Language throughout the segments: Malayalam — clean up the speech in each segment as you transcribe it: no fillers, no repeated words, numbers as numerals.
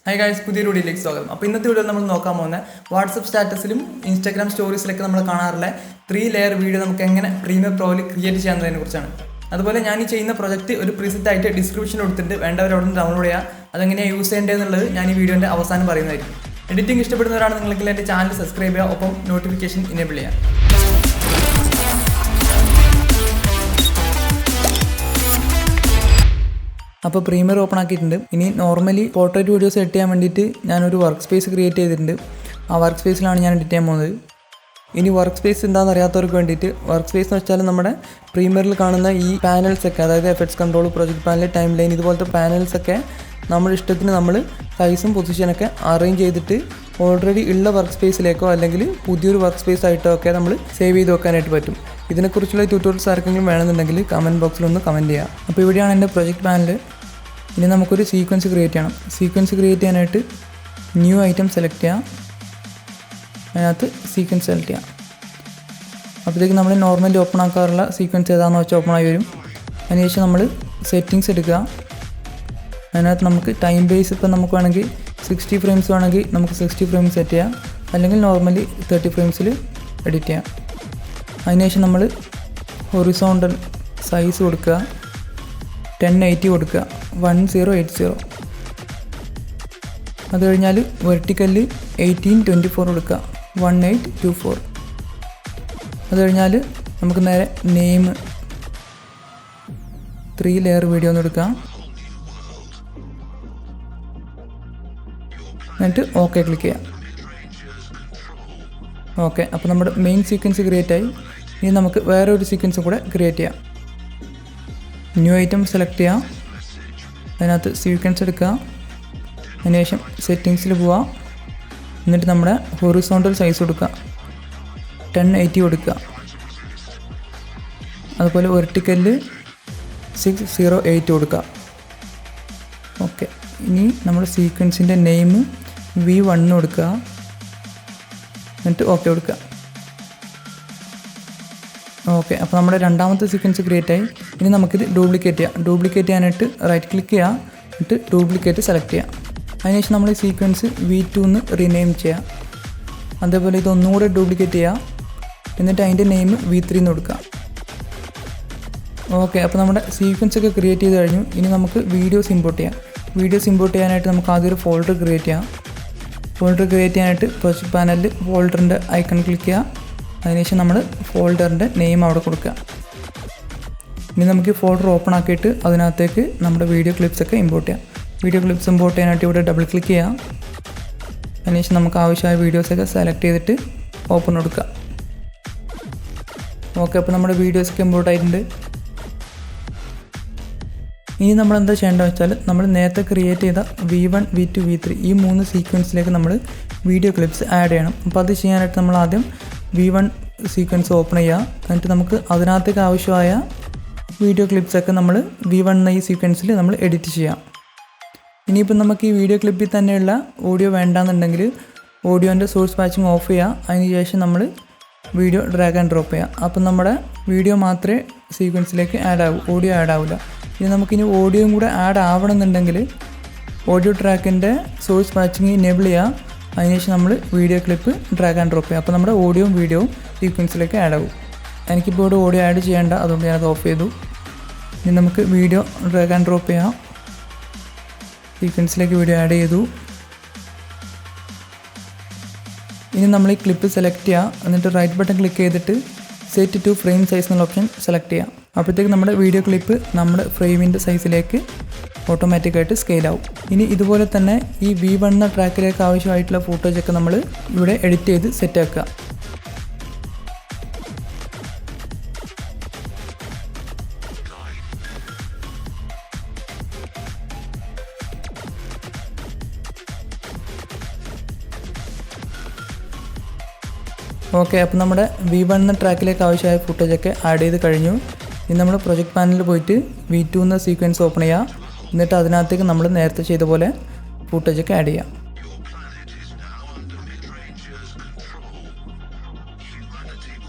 Hi guys, പുതിയ വീഡിയോയിലേക്ക് സ്വാഗതം. അപ്പോൾ ഇന്നത്തെ വീഡിയോയിൽ നമ്മൾ നോക്കാൻ പോകുന്ന വാട്സ്ആപ്പ് സ്റ്റാറ്റസിലും ഇൻസ്റ്റാഗ്രാം സ്റ്റോറീസിലൊക്കെ നമ്മൾ കാണാറുള്ള 3 ലെയർ വീഡിയോ നമുക്ക് എങ്ങനെ പ്രീമിയർ പ്രോയിൽ ക്രിയേറ്റ് ചെയ്യാവുന്നതിനെ കുറിച്ചാണ്. അതുപോലെ ഞാൻ ഈ ചെയ്യുന്ന പ്രൊജക്റ്റ് ഒരു പ്രീസെറ്റ് ആയിട്ട് ഡിസ്ക്രിപ്ഷനിൽ കൊടുത്തിട്ട് വേണ്ടവരോട് ഡൗൺലോഡ് ചെയ്യുക. അതെങ്ങനെയാണ് യൂസ് ചെയ്യേണ്ടതെന്നുള്ളത് ഞാൻ ഈ വീഡിയോൻ്റെ അവസാനം പറയുന്നതായിരിക്കും. എഡിറ്റിംഗ് ഇഷ്ടപ്പെടുന്നവരാണ് നിങ്ങൾക്ക് എൻ്റെ ചാനൽ സബ്സ്ക്രൈബ് ചെയ്യുക, ഒപ്പം നോട്ടിഫിക്കേഷൻ ഇനേബിൾ ചെയ്യുക. അപ്പോൾ പ്രീമിയർ ഓപ്പൺ ആക്കിയിട്ടുണ്ട്. ഇനി നോർമലി പോർട്രേറ്റ് വീഡിയോസ് എഡിറ്റ് ചെയ്യാൻ വേണ്ടിയിട്ട് ഞാനൊരു വർക്ക് സ്പേസ് ക്രിയേറ്റ് ചെയ്തിട്ടുണ്ട്. ആ വർക്ക് സ്പേസിലാണ് ഞാൻ എഡിറ്റ് ചെയ്യാൻ പോകുന്നത്. ഇനി വർക്ക് സ്പേസ് എന്താണെന്ന് അറിയാത്തവർക്ക് വേണ്ടിയിട്ട് വർക്ക് സ്പേസ് എന്ന് വെച്ചാൽ നമ്മുടെ പ്രീമിയറിൽ കാണുന്ന ഈ പാനൽസൊക്കെ, അതായത് effects control, project panel, time line, ഇതുപോലത്തെ പാനൽസൊക്കെ നമ്മുടെ ഇഷ്ടത്തിന് നമ്മൾ സൈസും പൊസിഷനൊക്കെ അറേഞ്ച് ചെയ്തിട്ട് ഓൾറെഡി ഉള്ള വർക്ക് സ്പേസിലേക്കോ അല്ലെങ്കിൽ പുതിയൊരു വർക്ക് സ്പേസ് ആയിട്ടോ ഒക്കെ നമ്മൾ സേവ് ചെയ്ത് വെക്കാനായിട്ട് പറ്റും. ഇതിനെക്കുറിച്ചുള്ള ട്യൂട്ടോറിയൽസ് ആർക്കെങ്കിലും വേണമെന്നുണ്ടെങ്കിൽ കമൻറ്റ് ബോക്സിലൊന്ന് കമൻറ്റ് ചെയ്യാം. അപ്പോൾ ഇവിടെയാണ് എൻ്റെ പ്രൊജക്ട് പാനൽ. ഇനി നമുക്കൊരു സീക്വൻസ് ക്രിയേറ്റ് ചെയ്യണം. സീക്വൻസ് ക്രിയേറ്റ് ചെയ്യാനായിട്ട് ന്യൂ ഐറ്റം സെലക്ട് ചെയ്യാം. അതിനകത്ത് സീക്വൻസ് സെലക്ട് ചെയ്യാം. അപ്പോഴത്തേക്ക് നമ്മൾ നോർമലി ഓപ്പൺ ആക്കാറുള്ള സീക്വൻസ് ഏതാണെന്ന് വെച്ചാൽ ഓപ്പൺ ആയി വരും. അതിനുശേഷം നമ്മൾ സെറ്റിങ്സ് എടുക്കുക. അതിനകത്ത് നമുക്ക് ടൈം ബേസ് ഇപ്പം നമുക്ക് വേണമെങ്കിൽ 60 ഫ്രെയിംസ് വേണമെങ്കിൽ നമുക്ക് 60 ഫ്രെയിംസ് സെറ്റ് ചെയ്യാം, അല്ലെങ്കിൽ നോർമലി 30 ഫ്രെയിംസിൽ എഡിറ്റ് ചെയ്യാം. അതിനുശേഷം നമ്മൾ ഹൊറിസോണ്ടൽ സൈസ് കൊടുക്കുക, 1080 കൊടുക്കുക, 1080. അത് കഴിഞ്ഞാൽ വെർട്ടിക്കല് 1824 കൊടുക്കുക, 1824. അത് കഴിഞ്ഞാൽ നമുക്ക് നേരെ നെയിം 3 ലെയർ വീഡിയോ ഒന്ന് എടുക്കാം. എന്നിട്ട് ഓക്കെ ക്ലിക്ക് ചെയ്യാം. ഓക്കെ, അപ്പോൾ നമ്മുടെ മെയിൻ സീക്വൻസ് ക്രിയേറ്റ് ആയി. ഇനി നമുക്ക് വേറെ ഒരു സീക്വൻസ് കൂടെ ക്രിയേറ്റ് ചെയ്യാം. ന്യൂ ഐറ്റം സെലക്ട് ചെയ്യാം. അതിനകത്ത് സീക്വൻസ് എടുക്കുക. അതിനുശേഷം സെറ്റിങ്സിൽ പോവുക. എന്നിട്ട് നമ്മുടെ ഹൊറിസോണ്ടൽ സൈസ് കൊടുക്കുക, 1080 കൊടുക്കുക. അതുപോലെ വെർട്ടിക്കലിൽ 608 കൊടുക്കുക. ഓക്കെ, ഇനി നമ്മൾ സീക്വൻസിൻ്റെ നെയിം V1 കൊടുക്കുക. എന്നിട്ട് ഓക്കെ കൊടുക്കുക. ഓക്കെ, അപ്പോൾ നമ്മുടെ രണ്ടാമത്തെ സീക്വൻസ് ക്രിയേറ്റ് ആയി. ഇനി നമുക്കിത് ഡ്യൂപ്ലിക്കേറ്റ് ചെയ്യാം. ഡ്യൂപ്ലിക്കേറ്റ് ചെയ്യാനായിട്ട് റൈറ്റ് ക്ലിക്ക് ചെയ്യുക. എന്നിട്ട് ഡ്യൂപ്ലിക്കേറ്റ് സെലക്ട് ചെയ്യാം. അതിനുശേഷം നമ്മൾ ഈ സീക്വൻസ് V2 എന്ന് റീനെയിം ചെയ്യാം. അതേപോലെ ഇതൊന്നുകൂടെ ഡ്യൂപ്ലിക്കേറ്റ് ചെയ്യുക. എന്നിട്ട് അതിൻ്റെ നെയിം V3 എന്ന് കൊടുക്കുക. ഓക്കെ, അപ്പോൾ നമ്മുടെ സീക്വൻസ് ഒക്കെ ക്രിയേറ്റ് ചെയ്ത് കഴിഞ്ഞു. ഇനി നമുക്ക് വീഡിയോസ് ഇമ്പോർട്ട് ചെയ്യാം. വീഡിയോസ് ഇമ്പോർട്ട് ചെയ്യാനായിട്ട് നമുക്ക് ആദ്യം ഒരു ഫോൾഡർ ക്രിയേറ്റ് ചെയ്യാം. ഫോൾഡർ ക്രിയേറ്റ് ചെയ്യാനായിട്ട് പ്രൊജക്ട് പാനലിൽ ഫോൾഡറിൻ്റെ ഐക്കൺ ക്ലിക്ക് ചെയ്യുക. അതിനുശേഷം നമ്മൾ ഫോൾഡറിൻ്റെ നെയിം അവിടെ കൊടുക്കുക. ഇനി നമുക്ക് ഈ ഫോൾഡർ ഓപ്പൺ ആക്കിയിട്ട് അതിനകത്തേക്ക് നമ്മുടെ വീഡിയോ ക്ലിപ്സൊക്കെ ഇമ്പോർട്ട് ചെയ്യാം. വീഡിയോ ക്ലിപ്സ് ഇമ്പോർട്ട് ചെയ്യാനായിട്ട് ഇവിടെ ഡബിൾ ക്ലിക്ക് ചെയ്യാം. അതിനുശേഷം നമുക്ക് ആവശ്യമായ വീഡിയോസൊക്കെ സെലക്ട് ചെയ്തിട്ട് ഓപ്പൺ കൊടുക്കുക. ഓക്കെ, അപ്പോൾ നമ്മുടെ വീഡിയോസൊക്കെ ഇമ്പോർട്ട് ആയിട്ടുണ്ട്. ഇനി നമ്മൾ എന്താ ചെയ്യേണ്ടതെന്ന് വെച്ചാൽ നമ്മൾ നേരത്തെ ക്രിയേറ്റ് ചെയ്ത V1, V2, V3 ഈ 3 സീക്വൻസിലേക്ക് നമ്മൾ വീഡിയോ ക്ലിപ്സ് ആഡ് ചെയ്യണം. അപ്പോൾ അത് ചെയ്യാനായിട്ട് നമ്മൾ ആദ്യം V1 സീക്വൻസ് ഓപ്പൺ ചെയ്യുക. എന്നിട്ട് നമുക്ക് അതിനകത്തേക്ക് ആവശ്യമായ വീഡിയോ ക്ലിപ്സൊക്കെ നമ്മൾ V1 എന്ന ഈ സീക്വൻസിൽ നമ്മൾ എഡിറ്റ് ചെയ്യാം. ഇനിയിപ്പോൾ നമുക്ക് ഈ വീഡിയോ ക്ലിപ്പിൽ തന്നെയുള്ള ഓഡിയോ വേണ്ടാന്നുണ്ടെങ്കിൽ ഓഡിയോൻ്റെ സോഴ്സ് പാച്ചിങ് ഓഫ് ചെയ്യുക. അതിനുശേഷം നമ്മൾ വീഡിയോ ഡ്രാഗ് ആൻഡ് ഡ്രോപ്പ് ചെയ്യുക. അപ്പം നമ്മുടെ വീഡിയോ മാത്രമേ സീക്വൻസിലേക്ക് ആഡ് ആവൂ, ഓഡിയോ ആഡ് ആവില്ല. ഇനി നമുക്കിനി ഓഡിയോയും കൂടെ ആഡ് ആവണമെന്നുണ്ടെങ്കിൽ ഓഡിയോ ട്രാക്കിൻ്റെ സോഴ്സ് പാച്ചിങ് ഇനേബിൾ ചെയ്യുക. അതിനുശേഷം നമ്മൾ video clip drag and drop ചെയ്യുക. അപ്പോൾ നമ്മുടെ ഓഡിയോയും വീഡിയോയും സീക്വൻസിലേക്ക് ആഡ് ആകും. എനിക്കിപ്പോൾ ഇവിടെ ഓഡിയോ ആഡ് ചെയ്യേണ്ട, അതുകൊണ്ട് ഞാനത് ഓഫ് ചെയ്തു. ഇനി നമുക്ക് വീഡിയോ ഡ്രാഗ് ആൻഡ് ഡ്രോപ്പ് ചെയ്യാം. സീക്വൻസിലേക്ക് വീഡിയോ ആഡ് ചെയ്തു. ഇനി നമ്മൾ ഈ ക്ലിപ്പ് സെലക്ട് ചെയ്യുക. എന്നിട്ട് റൈറ്റ് ബട്ടൺ ക്ലിക്ക് ചെയ്തിട്ട് സെറ്റ് ടു ഫ്രെയിം സൈസ് എന്നുള്ള ഓപ്ഷൻ സെലക്ട് ചെയ്യാം. അപ്പോഴത്തേക്ക് നമ്മുടെ വീഡിയോ ക്ലിപ്പ് നമ്മുടെ ഫ്രെയിമിൻ്റെ സൈസിലേക്ക് ഓട്ടോമാറ്റിക്കായിട്ട് സ്കെയിൽ ആവും. ഇനി ഇതുപോലെ തന്നെ ഈ V1 എന്ന ട്രാക്കിലേക്ക് ആവശ്യമായിട്ടുള്ള ഫോട്ടോസൊക്കെ നമ്മൾ ഇവിടെ എഡിറ്റ് ചെയ്ത് സെറ്റ് ആക്കുക. ഓക്കെ, അപ്പോൾ നമ്മുടെ V1 എന്ന ട്രാക്കിലേക്ക് ആവശ്യമായ ഫുട്ടേജൊക്കെ ആഡ് ചെയ്ത് കഴിഞ്ഞു. ഇനി നമ്മൾ പ്രൊജക്ട് പാനലിൽ പോയിട്ട് V2 എന്ന സീക്വൻസ് ഓപ്പൺ ചെയ്യുക. എന്നിട്ട് അതിനകത്തേക്ക് നമ്മൾ നേരത്തെ ചെയ്ത പോലെ ഫുട്ടേജൊക്കെ ആഡ് ചെയ്യാം.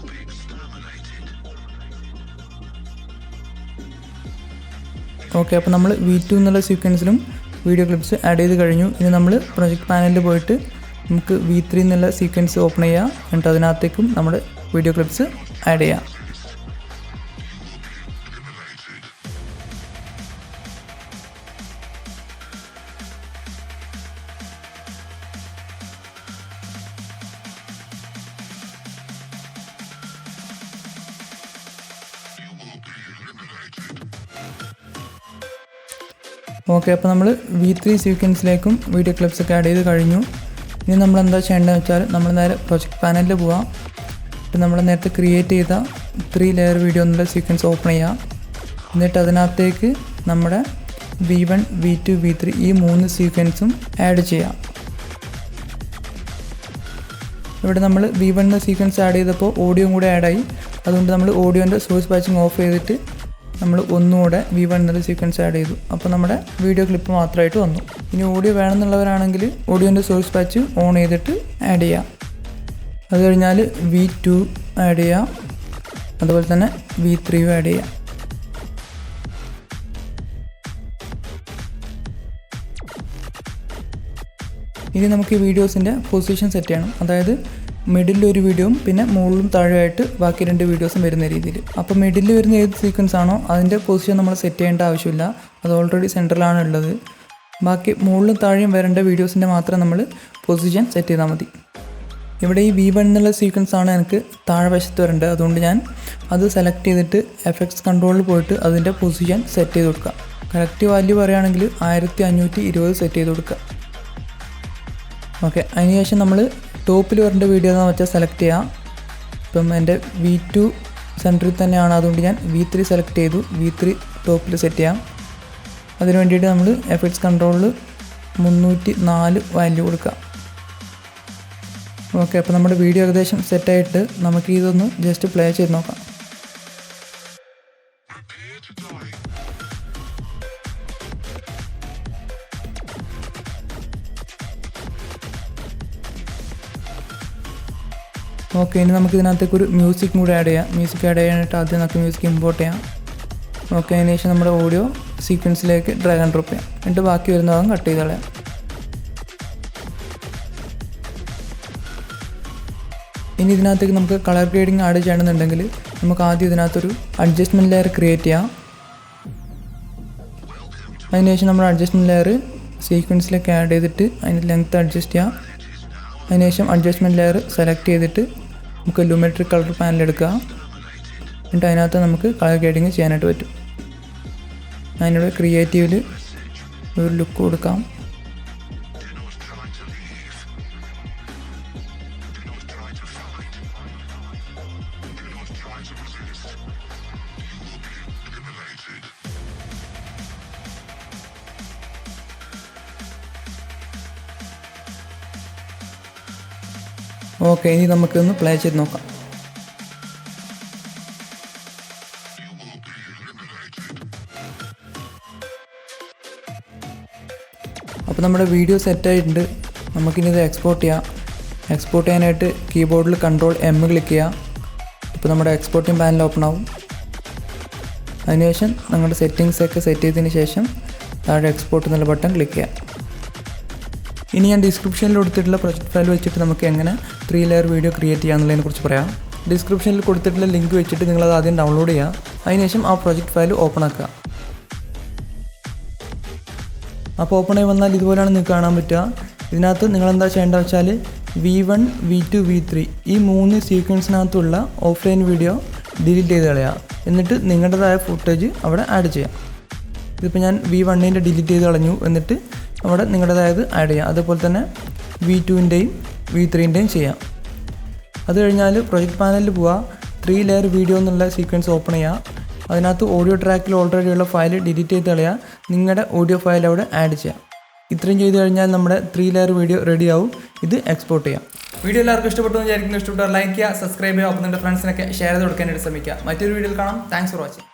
ഓക്കെ, അപ്പോൾ നമ്മൾ V2 എന്നുള്ള സീക്വൻസിലും വീഡിയോ ക്ലിപ്സ് ആഡ് ചെയ്ത് കഴിഞ്ഞു. ഇനി നമ്മൾ പ്രൊജക്റ്റ് പാനലിൽ പോയിട്ട് നമുക്ക് V3 എന്നുള്ള സീക്വൻസ് ഓപ്പൺ ചെയ്യാം. എന്നിട്ട് അതിനകത്തേക്കും നമ്മുടെ വീഡിയോ ക്ലിപ്സ് ആഡ് ചെയ്യാം. ഓക്കെ, അപ്പോൾ നമ്മൾ V3 സീക്വൻസിലേക്കും വീഡിയോ ക്ലിപ്സ് ഒക്കെ ആഡ് ചെയ്ത് കഴിഞ്ഞു. ഇനി നമ്മൾ എന്താ ചെയ്യേണ്ടതെന്ന് വെച്ചാൽ നമ്മൾ നേരെ പ്രൊജക്റ്റ് പാനലിൽ പോവാം. എന്നിട്ട് നമ്മൾ നേരത്തെ ക്രിയേറ്റ് ചെയ്ത 3 ലെയർ വീഡിയോ എന്നുള്ള സീക്വൻസ് ഓപ്പൺ ചെയ്യാം. എന്നിട്ട് അതിനകത്തേക്ക് നമ്മുടെ V1, V2, V3 ഈ 3 സീക്വൻസും ആഡ് ചെയ്യാം. ഇവിടെ നമ്മൾ V1 എന്ന സീക്വൻസ് ആഡ് ചെയ്തപ്പോൾ ഓഡിയോയും കൂടെ ആഡായി. അതുകൊണ്ട് നമ്മൾ ഓഡിയോൻ്റെ സോഴ്സ് പാച്ചിങ് ഓഫ് ചെയ്തിട്ട് നമ്മൾ ഒന്നുകൂടെ V1 എന്നുള്ള സീക്വൻസ് ആഡ് ചെയ്തു. അപ്പോൾ നമ്മുടെ വീഡിയോ ക്ലിപ്പ് മാത്രമായിട്ട് വന്നു. ഇനി ഓഡിയോ വേണമെന്നുള്ളവരാണെങ്കിൽ ഓഡിയോൻ്റെ സോഴ്സ് പാച്ച് ഓൺ ചെയ്തിട്ട് ആഡ് ചെയ്യാം. അത് കഴിഞ്ഞാൽ V2 ആഡ് ചെയ്യാം, അതുപോലെ തന്നെ V3 ആഡ് ചെയ്യാം. ഇനി നമുക്ക് ഈ വീഡിയോസിൻ്റെ പൊസിഷൻ സെറ്റ് ചെയ്യണം. അതായത് മിഡിൽ ഒരു വീഡിയോയും പിന്നെ മുകളിലും താഴെയായിട്ട് ബാക്കി 2 വീഡിയോസും വരുന്ന രീതിയിൽ. അപ്പോൾ മിഡിൽ വരുന്ന ഏത് സീക്വൻസ് ആണോ അതിൻ്റെ പൊസിഷൻ നമ്മൾ സെറ്റ് ചെയ്യേണ്ട ആവശ്യമില്ല, അത് ഓൾറെഡി സെൻറ്ററിലാണ് ഉള്ളത്. ബാക്കി മുകളിലും താഴെയും വരേണ്ട വീഡിയോസിൻ്റെ മാത്രം നമ്മൾ പൊസിഷൻ സെറ്റ് ചെയ്താൽ മതി. ഇവിടെ ഈ V1 എന്നുള്ള സീക്വൻസ് ആണ് എനിക്ക് താഴെ വശത്ത് വരേണ്ടത്. അതുകൊണ്ട് ഞാൻ അത് സെലക്ട് ചെയ്തിട്ട് എഫക്ട്സ് കൺട്രോളിൽ പോയിട്ട് അതിൻ്റെ പൊസിഷൻ സെറ്റ് ചെയ്ത് കൊടുക്കുക. കറക്റ്റ് വാല്യൂ പറയുകയാണെങ്കിൽ 1520 സെറ്റ് ചെയ്ത് കൊടുക്കുക. ഓക്കെ, അതിനുശേഷം നമ്മൾ ടോപ്പിൽ വരേണ്ട വീഡിയോ എന്ന് വെച്ചാൽ സെലക്ട് ചെയ്യാം. ഇപ്പം എൻ്റെ V2 സെൻറ്ററിൽ തന്നെയാണ്, അതുകൊണ്ട് ഞാൻ V3 സെലക്ട് ചെയ്തു. V3 ടോപ്പിൽ സെറ്റ് ചെയ്യാം. അതിന് വേണ്ടിയിട്ട് നമ്മൾ എഫക്ട്സ് കൺട്രോളിൽ 304 വാല്യൂ കൊടുക്കുക. ഓക്കെ, അപ്പോൾ നമ്മുടെ വീഡിയോ ഏകദേശം സെറ്റായിട്ട് നമുക്ക് ഇതൊന്ന് ജസ്റ്റ് പ്ലേ ചെയ്ത് നോക്കാം. ഓക്കെ, ഇനി നമുക്ക് ഇതിനകത്തേക്ക് ഒരു മ്യൂസിക്കും കൂടി ആഡ് ചെയ്യാം. മ്യൂസിക് ആഡ് ചെയ്യാനായിട്ട് ആദ്യം നമുക്ക് മ്യൂസിക് ഇമ്പോർട്ട് ചെയ്യാം. ഓക്കെ, അതിന് ശേഷം നമ്മുടെ ഓഡിയോ സീക്വൻസിലേക്ക് ഡ്രാഗ് ആൻഡ് ഡ്രോപ്പ് ചെയ്യാം. എന്നിട്ട് ബാക്കി വരുന്ന ഭാഗം കട്ട് ചെയ്ത് കളയാം. ഇനി ഇതിനകത്തേക്ക് നമുക്ക് കളർ ഗ്രേഡിങ് ആഡ് ചെയ്യണമെന്നുണ്ടെങ്കിൽ നമുക്ക് ആദ്യം ഇതിനകത്തൊരു അഡ്ജസ്റ്റ്മെൻറ്റ് ലെയർ ക്രിയേറ്റ് ചെയ്യാം. അതിനുശേഷം നമ്മൾ അഡ്ജസ്റ്റ്മെൻറ്റ് ലെയർ സീക്വൻസിലേക്ക് ആഡ് ചെയ്തിട്ട് അതിൻ്റെ ലെങ്ത്ത് അഡ്ജസ്റ്റ് ചെയ്യാം. അതിനുശേഷം അഡ്ജസ്റ്റ്മെൻറ്റ് ലെയർ സെലക്ട് ചെയ്തിട്ട് നമുക്ക് ലൂമെട്രിക് കളർ പാനൽ എടുക്കുക. എന്നിട്ട് അതിനകത്ത് നമുക്ക് കളർ ഗ്രേഡിങ് ചെയ്യാനായിട്ട് പറ്റും. അതിനോട് ക്രിയേറ്റീവിൽ ഒരു ലുക്ക് കൊടുക്കാം. ഓക്കെ, ഇനി നമുക്കൊന്ന് പ്ലേ ചെയ്ത് നോക്കാം. അപ്പോൾ നമ്മുടെ വീഡിയോ സെറ്റായിട്ടുണ്ട്. നമുക്കിനി ഇത് എക്സ്പോർട്ട് ചെയ്യാം. എക്സ്പോർട്ട് ചെയ്യാനായിട്ട് കീബോർഡിൽ Ctrl+M ക്ലിക്ക് ചെയ്യാം. ഇപ്പോൾ നമ്മുടെ എക്സ്പോർട്ടിംഗ് പാനൽ ഓപ്പൺ ആവും. അതിനുശേഷം നിങ്ങളുടെ സെറ്റിങ്സൊക്കെ സെറ്റ് ചെയ്തതിന് ശേഷം താഴെ എക്സ്പോർട്ട് എന്നുള്ള ബട്ടൺ ക്ലിക്ക് ചെയ്യാം. ഇനി ഞാൻ ഡിസ്ക്രിപ്ഷനിൽ കൊടുത്തിട്ടുള്ള പ്രൊജക്റ്റ് ഫയൽ വെച്ചിട്ട് നമുക്ക് എങ്ങനെ 3 ലെയർ വീഡിയോ ക്രിയേറ്റ് ചെയ്യാമെന്നുള്ളതിനെ കുറിച്ച് പറയാം. ഡിസ്ക്രിപ്ഷനിൽ കൊടുത്തിട്ടുള്ള ലിങ്ക് വെച്ചിട്ട് നിങ്ങളത് ആദ്യം ഡൗൺലോഡ് ചെയ്യുക. അതിനുശേഷം ആ പ്രൊജക്റ്റ് ഫയൽ ഓപ്പൺ ആക്കുക. അപ്പോൾ ഓപ്പൺ ആയി വന്നാൽ ഇതുപോലെയാണ് നിങ്ങൾക്ക് കാണാൻ പറ്റുക. ഇതിനകത്ത് നിങ്ങളെന്താ ചെയ്യേണ്ടത് വെച്ചാൽ V1, V2, V3 ഈ 3 സീക്വൻസിനകത്തുള്ള ഓഫ്ലൈൻ വീഡിയോ ഡിലീറ്റ് ചെയ്ത് കളയുക. എന്നിട്ട് നിങ്ങളുടേതായ ഫുട്ടേജ് അവിടെ ആഡ് ചെയ്യാം. ഇതിപ്പോൾ ഞാൻ V1ൻ്റെ ഡിലീറ്റ് ചെയ്ത് കളഞ്ഞു. എന്നിട്ട് അവിടെ നിങ്ങളുടേതായത് ആഡ് ചെയ്യാം. അതുപോലെ തന്നെ V2ൻ്റെയും V3ൻ്റെയും ചെയ്യാം. അത് കഴിഞ്ഞാൽ പ്രൊജക്റ്റ് പാനലിൽ പോവുക. 3 ലെയർ വീഡിയോ എന്നുള്ള സീക്വൻസ് ഓപ്പൺ ചെയ്യുക. അതിനകത്ത് ഓഡിയോ ട്രാക്കിൽ ഓൾറെഡി ഉള്ള ഫയൽ ഡിലീറ്റ് ചെയ്ത് കളയുക. നിങ്ങളുടെ ഓഡിയോ ഫയൽ അവിടെ ആഡ് ചെയ്യാം. ഇത്രയും ചെയ്ത് കഴിഞ്ഞാൽ നമ്മുടെ 3 ലെയർ വീഡിയോ റെഡി ആവും. ഇത് എക്സ്പോർട്ട് ചെയ്യാം. വീഡിയോ എല്ലാവർക്കും ഇഷ്ടപ്പെട്ടു എന്ന് വിചാരിക്കുന്നു. ഇഷ്ടപ്പെട്ടാൽ ലൈക്ക് ചെയ്യുക, സബ്സ്ക്രൈബ് ചെയ്യുക, ഒപ്പം നിങ്ങളുടെ ഫ്രണ്ട്സിനൊക്കെ ഷെയർ ചെയ്ത് കൊടുക്കാനായിട്ട് ശ്രമിക്കുക. മറ്റൊരു വീഡിയോയിൽ കാണാം. Thanks for watching.